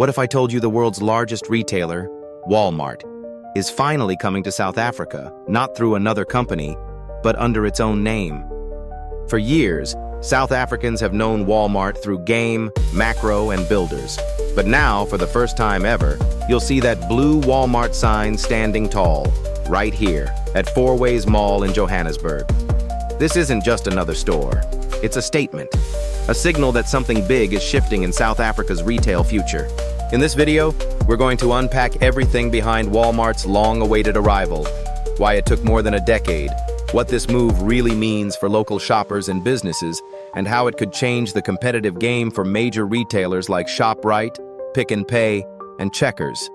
What if I told you the world's largest retailer, Walmart, is finally coming to South Africa, not through another company, but under its own name? For years, South Africans have known Walmart through Game, Macro, and Builders. But now, for the first time ever, you'll see that blue Walmart sign standing tall, right here, at Fourways Mall in Johannesburg. This isn't just another store. It's a statement, a signal that something big is shifting in South Africa's retail future. In this video, we're going to unpack everything behind Walmart's long-awaited arrival, why it took more than a decade, what this move really means for local shoppers and businesses, and how it could change the competitive game for major retailers like Shoprite, Pick and Pay, and Checkers.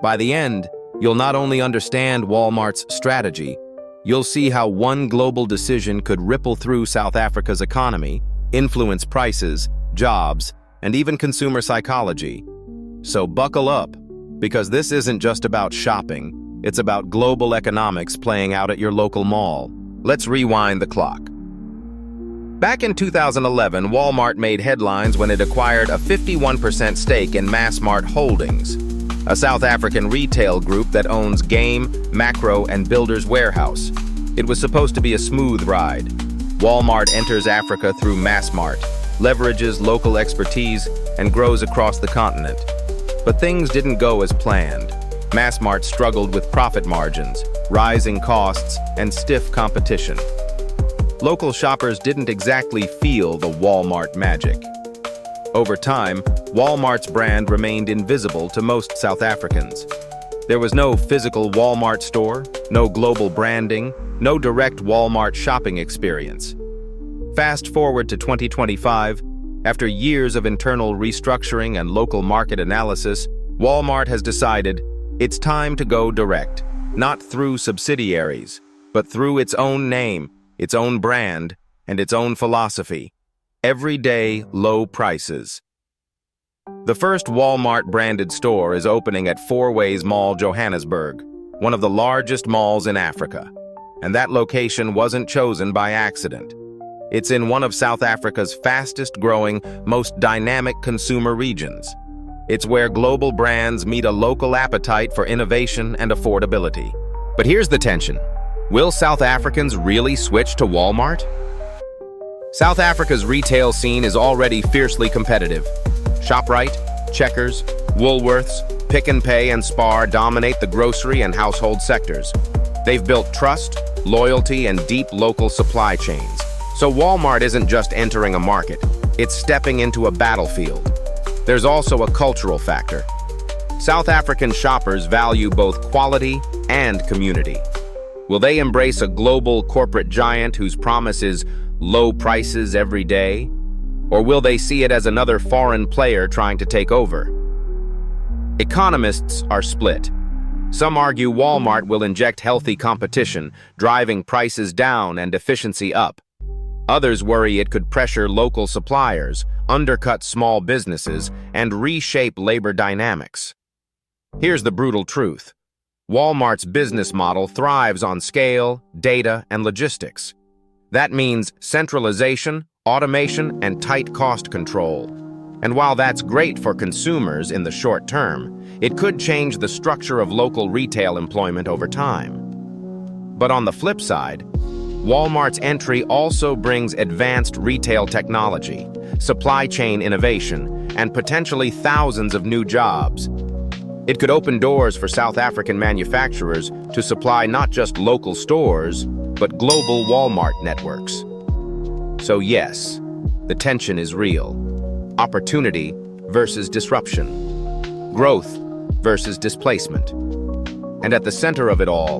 By the end, you'll not only understand Walmart's strategy, you'll see how one global decision could ripple through South Africa's economy, influence prices, jobs, and even consumer psychology. So buckle up, because this isn't just about shopping, it's about global economics playing out at your local mall. Let's rewind the clock. Back in 2011, Walmart made headlines when it acquired a 51% stake in Massmart Holdings, a South African retail group that owns Game, Macro, and Builders Warehouse. It was supposed to be a smooth ride. Walmart enters Africa through Massmart, leverages local expertise, and grows across the continent. But things didn't go as planned. Massmart struggled with profit margins, rising costs, and stiff competition. Local shoppers didn't exactly feel the Walmart magic. Over time, Walmart's brand remained invisible to most South Africans. There was no physical Walmart store, no global branding, no direct Walmart shopping experience. Fast forward to 2025, after years of internal restructuring and local market analysis, Walmart has decided it's time to go direct, not through subsidiaries, but through its own name, its own brand, and its own philosophy. Everyday low prices. The first Walmart-branded store is opening at Fourways Mall, Johannesburg, one of the largest malls in Africa. And that location wasn't chosen by accident. It's in one of South Africa's fastest-growing, most dynamic consumer regions. It's where global brands meet a local appetite for innovation and affordability. But here's the tension. Will South Africans really switch to Walmart? South Africa's retail scene is already fiercely competitive. Shoprite, Checkers, Woolworths, Pick and Pay, and Spar dominate the grocery and household sectors. They've built trust, loyalty, and deep local supply chains. So Walmart isn't just entering a market, it's stepping into a battlefield. There's also a cultural factor. South African shoppers value both quality and community. Will they embrace a global corporate giant whose promise is low prices every day? Or will they see it as another foreign player trying to take over? Economists are split. Some argue Walmart will inject healthy competition, driving prices down and efficiency up. Others worry it could pressure local suppliers, undercut small businesses, and reshape labor dynamics. Here's the brutal truth. Walmart's business model thrives on scale, data, and logistics. That means centralization, automation, and tight cost control. And while that's great for consumers in the short term, it could change the structure of local retail employment over time. But on the flip side, Walmart's entry also brings advanced retail technology, supply chain innovation, and potentially thousands of new jobs. It could open doors for South African manufacturers to supply not just local stores, but global Walmart networks. So yes, the tension is real. Opportunity versus disruption. Growth versus displacement. And at the center of it all,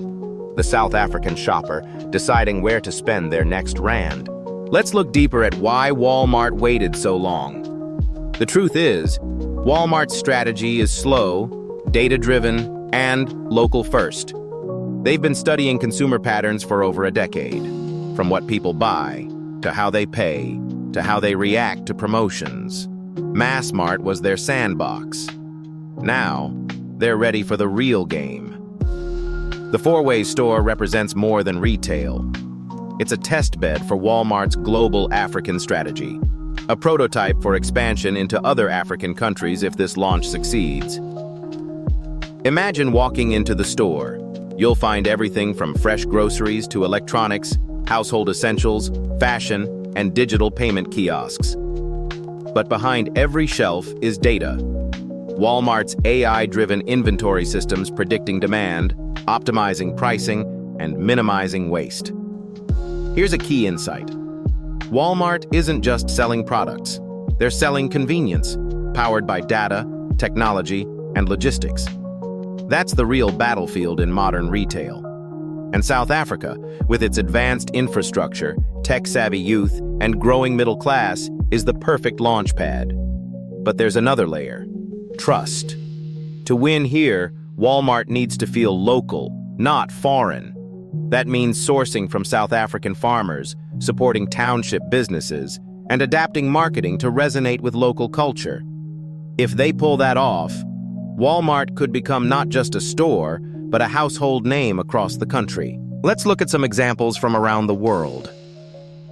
the South African shopper deciding where to spend their next rand. Let's look deeper at why Walmart waited so long. The truth is, Walmart's strategy is slow, data-driven, and local first. They've been studying consumer patterns for over a decade, from what people buy, to how they pay, to how they react to promotions. Massmart was their sandbox. Now, they're ready for the real game. The Fourways store represents more than retail. It's a test bed for Walmart's global African strategy. a prototype for expansion into other African countries if this launch succeeds. Imagine walking into the store. You'll find everything from fresh groceries to electronics, household essentials, fashion, and digital payment kiosks. But behind every shelf is data. Walmart's AI-driven inventory systems predicting demand, optimizing pricing, and minimizing waste. Here's a key insight. Walmart isn't just selling products. They're selling convenience, powered by data, technology, and logistics. That's the real battlefield in modern retail. And South Africa, with its advanced infrastructure, tech-savvy youth, and growing middle class, is the perfect launchpad. But there's another layer: trust. To win here, Walmart needs to feel local, not foreign. That means sourcing from South African farmers, supporting township businesses, and adapting marketing to resonate with local culture. If they pull that off, Walmart could become not just a store, but a household name across the country. Let's look at some examples from around the world.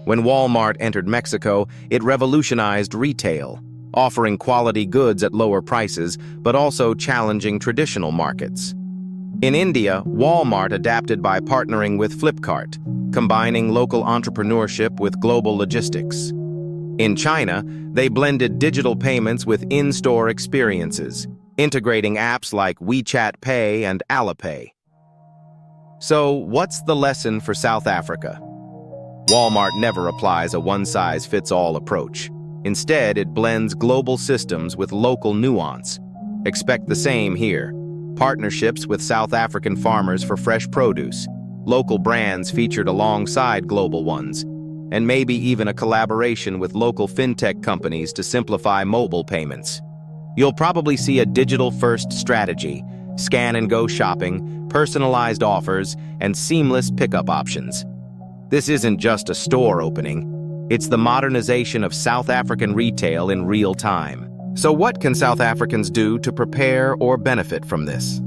When Walmart entered Mexico, it revolutionized retail, offering quality goods at lower prices, but also challenging traditional markets. In India, Walmart adapted by partnering with Flipkart, combining local entrepreneurship with global logistics. In China, they blended digital payments with in-store experiences, integrating apps like WeChat Pay and Alipay. So, what's the lesson for South Africa? Walmart never applies a one-size-fits-all approach. Instead, it blends global systems with local nuance. Expect the same here. Partnerships with South African farmers for fresh produce, local brands featured alongside global ones, and maybe even a collaboration with local fintech companies to simplify mobile payments. You'll probably see a digital-first strategy, scan-and-go shopping, personalized offers, and seamless pickup options. This isn't just a store opening. It's the modernization of South African retail in real time. So what can South Africans do to prepare or benefit from this?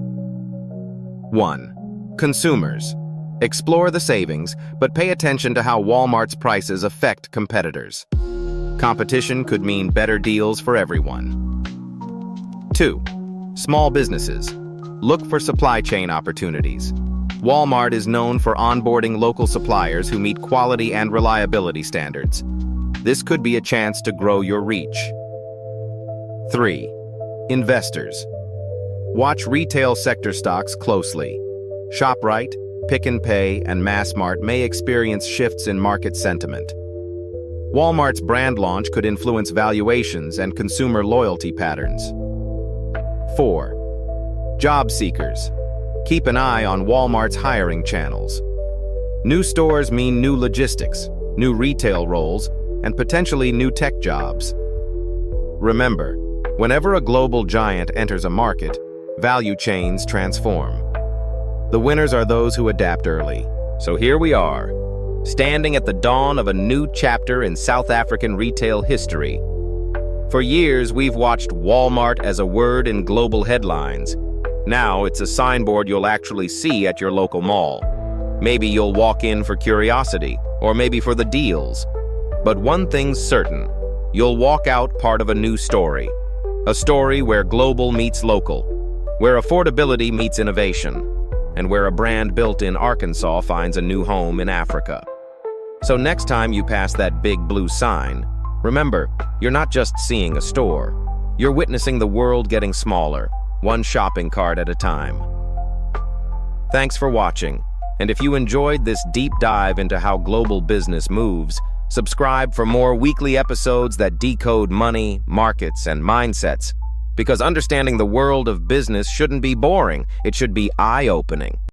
1. Consumers. Explore the savings, but pay attention to how Walmart's prices affect competitors. Competition could mean better deals for everyone. 2. Small businesses. Look for supply chain opportunities. Walmart is known for onboarding local suppliers who meet quality and reliability standards. This could be a chance to grow your reach. 3. Investors. Watch retail sector stocks closely. Shoprite, Pick and Pay, and Massmart may experience shifts in market sentiment. Walmart's brand launch could influence valuations and consumer loyalty patterns. 4. Job seekers. Keep an eye on Walmart's hiring channels. New stores mean new logistics, new retail roles, and potentially new tech jobs. Remember, whenever a global giant enters a market, value chains transform. The winners are those who adapt early. So here we are, standing at the dawn of a new chapter in South African retail history. For years, we've watched Walmart as a word in global headlines. Now it's a signboard you'll actually see at your local mall. Maybe you'll walk in for curiosity, or maybe for the deals. But one thing's certain, you'll walk out part of a new story. A story where global meets local, where affordability meets innovation, and where a brand built in Arkansas finds a new home in Africa. So next time you pass that big blue sign, remember, you're not just seeing a store. You're witnessing the world getting smaller, one shopping cart at a time. Thanks for watching, and if you enjoyed this deep dive into how global business moves, subscribe for more weekly episodes that decode money, markets, and mindsets. Because understanding the world of business shouldn't be boring, it should be eye-opening.